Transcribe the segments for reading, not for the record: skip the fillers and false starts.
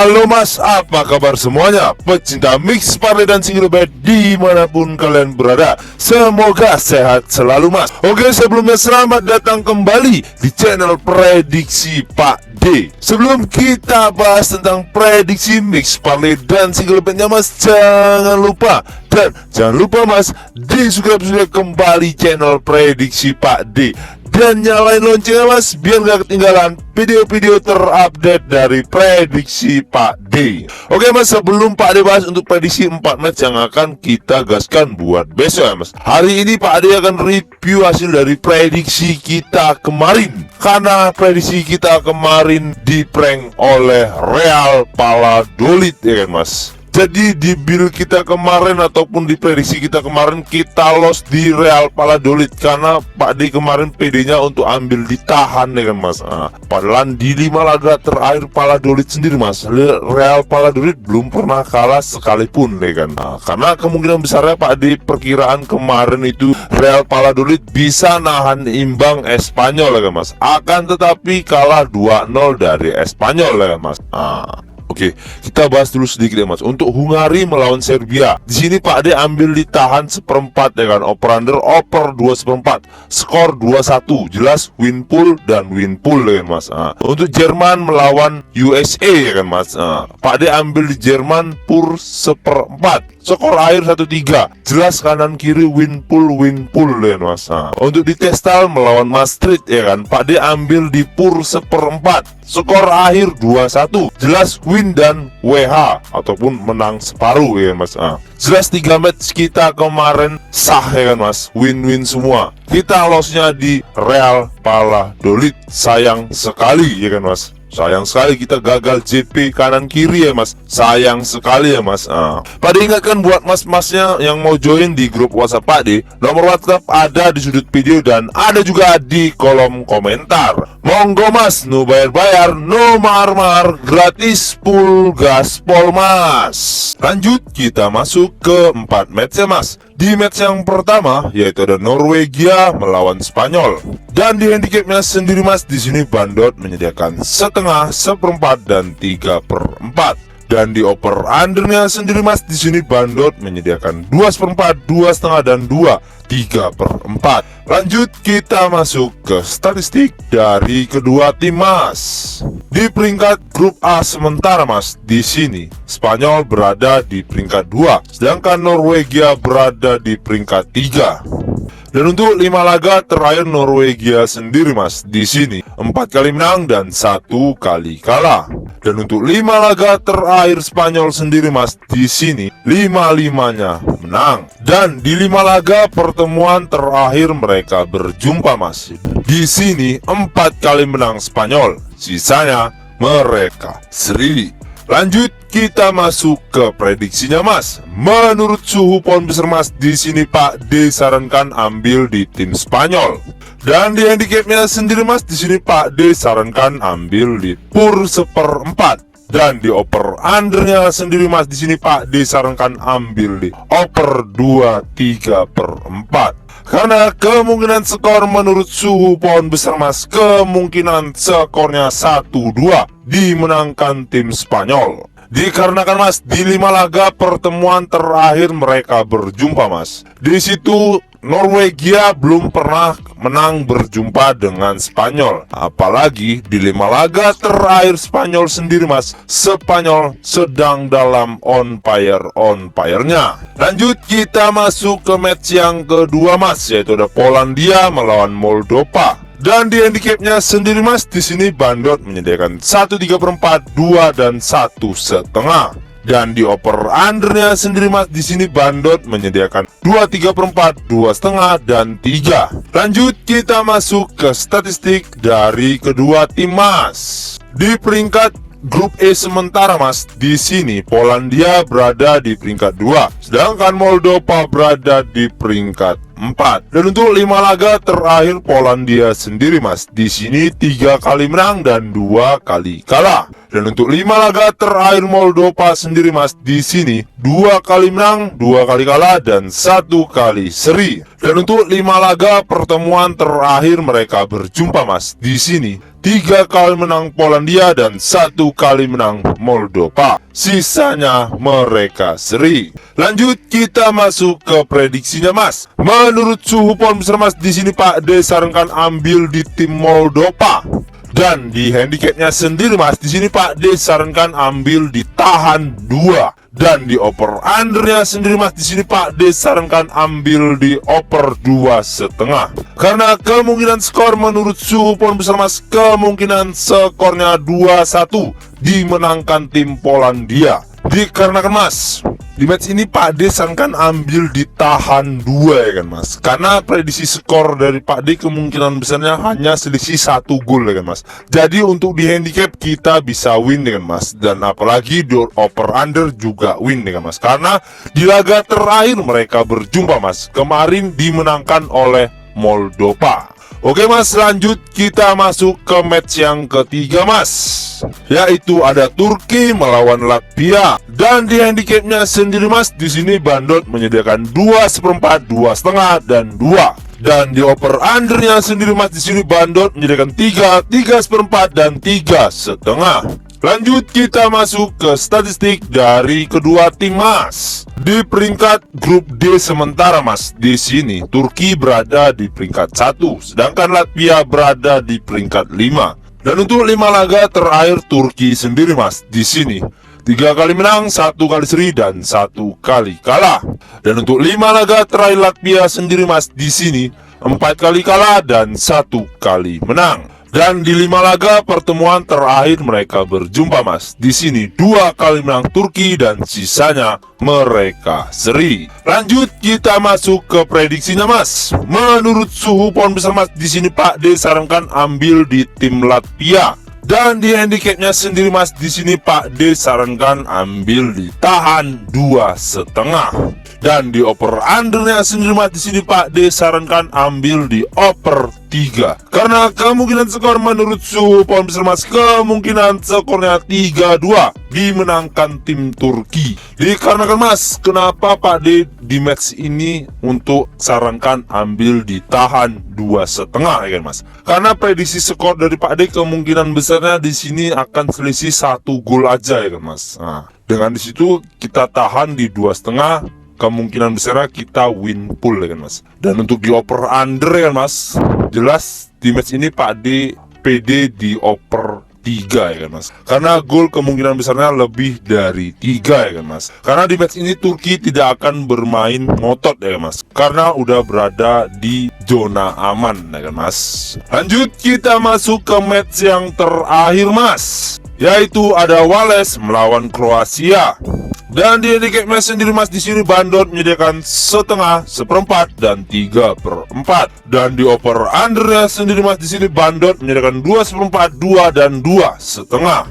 Halo mas, apa kabar semuanya? Pecinta mix parlay dan single bet dimanapun kalian berada, semoga sehat selalu mas. Oke, sebelumnya selamat datang kembali di channel Prediksi Pak D. Sebelum kita bahas tentang prediksi mix parlay dan single betnya mas, jangan lupa mas, di subscribe kembali channel Prediksi Pak D dan nyalain loncengnya mas, biar gak ketinggalan video-video terupdate dari Prediksi Pak D. Oke mas, sebelum Pak D bahas untuk prediksi 4 match yang akan kita gaskan buat besok ya mas, hari ini Pak D akan review hasil dari prediksi kita kemarin. Karena prediksi kita kemarin di prank oleh Real Valladolid ya kan mas. Jadi di build kita kemarin ataupun di prediksi kita kemarin, kita loss di Real Valladolid karena Pak D kemarin PD-nya untuk ambil ditahan ya kan mas. Padahal di 5 laga terakhir Valladolid sendiri mas, Real Valladolid belum pernah kalah sekalipun ya kan. Karena kemungkinan besarnya Pak D perkiraan kemarin itu Real Valladolid bisa nahan imbang Espanyol ya kan mas. Akan tetapi kalah 2-0 dari Espanyol ya kan mas. Oke, kita bahas dulu sedikit ya mas. Untuk Hungari melawan Serbia, di sini Pak D ambil ditahan seperempat ya kan, over under oper 2/4, skor 2-1, jelas win pool dan win pool ya kan mas. Untuk Jerman melawan USA ya kan mas, Pak D ambil di Jerman pur seperempat, skor akhir 1-3, jelas kanan kiri win pool ya kan mas. Untuk di Testal melawan Maastricht ya kan, Pak D ambil di pur seperempat, skor akhir 2-1, jelas win dan WH ataupun menang separuh ya kan mas. Jelas 3 match kita kemarin sah ya kan mas, win-win semua. Kita lossnya di Real Valladolid, sayang sekali ya kan mas. Sayang sekali kita gagal JP kanan kiri ya mas, sayang sekali ya mas. Pak D ingatkan buat mas-masnya yang mau join di grup WhatsApp Pak D, nomor WhatsApp ada di sudut video dan ada juga di kolom komentar. Monggo mas, no bayar-bayar, no mar-mar, gratis full gaspol mas. Lanjut kita masuk ke 4 match ya mas. Di match yang pertama yaitu ada Norwegia melawan Spanyol. Dan di handicapnya sendiri mas, di sini Bandot menyediakan setengah, seperempat dan 3/4. Dan di over undernya sendiri mas, di sini Bandot menyediakan 2/4, 2,5 dan 3/4. Lanjut kita masuk ke statistik dari kedua tim mas. Di peringkat grup A sementara mas, di sini Spanyol berada di peringkat 2, sedangkan Norwegia berada di peringkat 3. Dan untuk 5 laga terakhir Norwegia sendiri mas, di sini 4 kali menang dan 1 kali kalah. Dan untuk 5 laga terakhir Spanyol sendiri mas, di sini 5-5-nya menang. Dan di 5 laga pertemuan terakhir mereka berjumpa mas, di sini 4 kali menang Spanyol, sisanya mereka seri. Lanjut kita masuk ke prediksinya mas. Menurut suhu pound besar mas, di sini Pak D sarankan ambil di tim Spanyol. Dan di handicapnya sendiri mas, di sini Pak D sarankan ambil di pur seperempat. Dan di over undernya sendiri mas, di sini Pak D sarankan ambil di over 2/3/4. Karena kemungkinan skor menurut suhu pound besar mas, kemungkinan skornya 1-2 dimenangkan tim Spanyol. Dikarenakan mas, di 5 laga pertemuan terakhir mereka berjumpa mas, di situ Norwegia belum pernah menang berjumpa dengan Spanyol. Apalagi di 5 laga terakhir Spanyol sendiri mas, Spanyol sedang dalam on fire-nya. Lanjut kita masuk ke match yang kedua mas, yaitu ada Polandia melawan Moldova. Dan di handicapnya sendiri mas, di sini Bandot menyediakan 1/3/4, 2 dan 1,5. Dan di over undernya sendiri mas, di sini Bandot menyediakan 2/3/4, 2,5 dan 3. Lanjut kita masuk ke statistik dari kedua tim mas. Di peringkat grup E sementara mas, di sini Polandia berada di peringkat 2, sedangkan Moldova berada di peringkat 4. Dan untuk 5 laga terakhir Polandia sendiri mas, di sini 3 kali menang dan 2 kali kalah. Dan untuk 5 laga terakhir Moldova sendiri mas, di sini 2 kali menang, 2 kali kalah dan 1 kali seri. Dan untuk 5 laga pertemuan terakhir mereka berjumpa mas, di sini 3 kali menang Polandia dan 1 kali menang Moldova. Sisanya mereka seri. Lanjut kita masuk ke prediksinya Mas. Menurut suhu poin besar Mas, di sini Pak D sarankan ambil di tim Moldova. Dan di handicapnya sendiri Mas, di sini Pak D sarankan ambil di tahan 2. Dan di over undernya sendiri Mas, di sini Pak D sarankan ambil di over 2,5. Karena kemungkinan skor menurut suhu poin besar Mas, kemungkinan skornya 2-1 dimenangkan tim Polandia. Dikarenakan Mas, di match ini Pak D sarankan ambil di tahan 2 ya kan Mas. Karena prediksi skor dari Pak D kemungkinan besarnya hanya selisih 1 gol ya kan Mas. Jadi untuk di handicap kita bisa win ya kan Mas. Dan apalagi di over under juga win ya kan Mas. Karena di laga terakhir mereka berjumpa Mas, kemarin dimenangkan oleh Moldova. Oke Mas, lanjut kita masuk ke match yang ketiga Mas, yaitu ada Turki melawan Latvia. Dan di handicapnya sendiri Mas, di sini Bandot menyediakan 2/4, 2,5 dan 2. Dan di over undernya sendiri Mas, di sini Bandot menyediakan 3, 3/4 dan 3,5. Lanjut kita masuk ke statistik dari kedua tim Mas. Di peringkat grup D sementara Mas, di sini Turki berada di peringkat 1, sedangkan Latvia berada di peringkat 5. Dan untuk 5 laga terakhir Turki sendiri Mas, di sini 3 kali menang, 1 kali seri dan 1 kali kalah. Dan untuk 5 laga terakhir Latvia sendiri Mas, di sini 4 kali kalah dan 1 kali menang. Dan di 5 laga pertemuan terakhir mereka berjumpa Mas, di sini 2 kali menang Turki dan sisanya mereka seri. Lanjut kita masuk ke prediksinya Mas. Menurut suhu poin besar Mas, di sini Pak D sarankan ambil di tim Latvia. Dan di handicapnya sendiri Mas, di sini Pak D sarankan ambil di tahan 2,5. Dan di over undernya sendiri Mas, di sini Pak D sarankan ambil di over 3. Karena kemungkinan skor menurut suhu poin besar Mas, kemungkinan skornya 3-2 dimenangkan tim Turki. Dikarenakan Mas, kenapa Pak D di match ini untuk sarankan ambil di tahan 2,5 ya kan Mas? Karena prediksi skor dari Pak D kemungkinan besarnya di sini akan selisih 1 gol aja ya kan Mas. Nah, dengan disitu kita tahan di 2,5, kemungkinan besarnya kita win full ya kan Mas. Dan untuk di over under ya kan Mas, jelas di match ini Pak D PD di over 3 ya kan Mas. Karena gol kemungkinan besarnya lebih dari 3 ya kan Mas. Karena di match ini Turki tidak akan bermain ngotot ya kan Mas, karena udah berada di zona aman ya kan Mas. Lanjut kita masuk ke match yang terakhir Mas, yaitu ada Wales melawan Kroasia. Dan di handicap match sendiri Mas, di sini Bandot menyediakan 1/2, 1/4 dan 3/4. Dan di over undernya sendiri Mas, di sini Bandot menyediakan 2/4, 2 dan 2,5.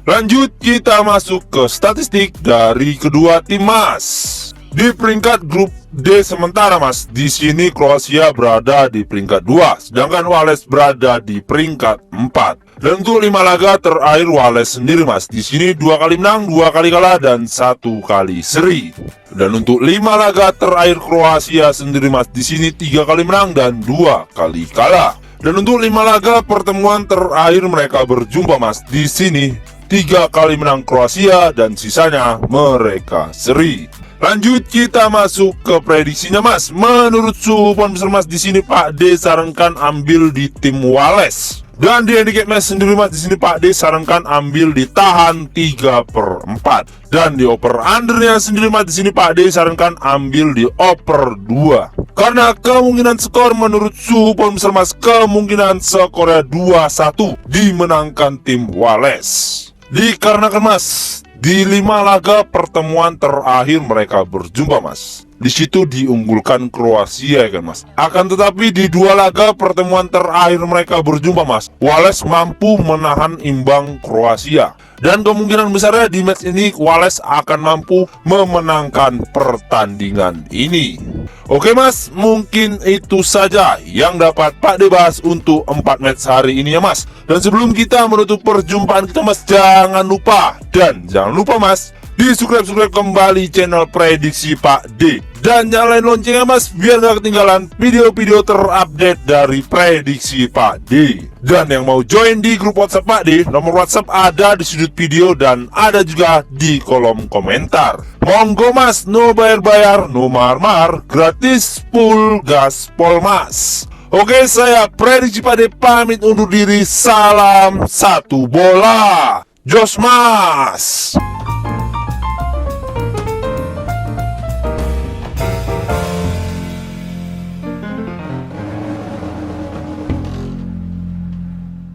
Lanjut kita masuk ke statistik dari kedua tim Mas. Di peringkat grup D sementara Mas, di sini Kroasia berada di peringkat 2, sedangkan Wales berada di peringkat 4. Dan untuk 5 laga terakhir Wales sendiri Mas, di sini 2 kali menang, 2 kali kalah dan 1 kali seri. Dan untuk 5 laga terakhir Kroasia sendiri Mas, di sini 3 kali menang dan 2 kali kalah. Dan untuk 5 laga pertemuan terakhir mereka berjumpa Mas, di sini 3 kali menang Kroasia dan sisanya mereka seri. Lanjut kita masuk ke prediksinya Mas. Menurut suhu poin besar Mas, di sini Pak D sarankan ambil di tim Wales. Dan di handicap match sendiri Mas, di sini Pak D sarankan ambil di tahan 3/4. Dan di over undernya sendiri Mas, di sini Pak D sarankan ambil di over 2. Karena kemungkinan skor menurut suhu poin besar Mas, kemungkinan skornya 2-1 dimenangkan tim Wales. Dikarenakan Mas, di 5 laga pertemuan terakhir mereka berjumpa Mas, di situ diunggulkan Kroasia ya kan Mas. Akan tetapi di 2 laga pertemuan terakhir mereka berjumpa Mas, Wales mampu menahan imbang Kroasia. Dan kemungkinan besarnya di match ini Wales akan mampu memenangkan pertandingan ini. Oke Mas, mungkin itu saja yang dapat Pak D bahas untuk 4 match hari ini ya Mas. Dan sebelum kita menutup perjumpaan kita Mas, jangan lupa Mas, di subscribe kembali channel Prediksi Pak D, dan nyalain loncengnya mas, biar gak ketinggalan video-video terupdate dari Prediksi Pak D. Dan yang mau join di grup WhatsApp Pak D, nomor WhatsApp ada di sudut video dan ada juga di kolom komentar. Monggo mas, no bayar-bayar, no mahar-mahar, gratis full gaspol mas. Oke, saya Prediksi Pak D pamit undur diri. Salam satu bola, jos mas.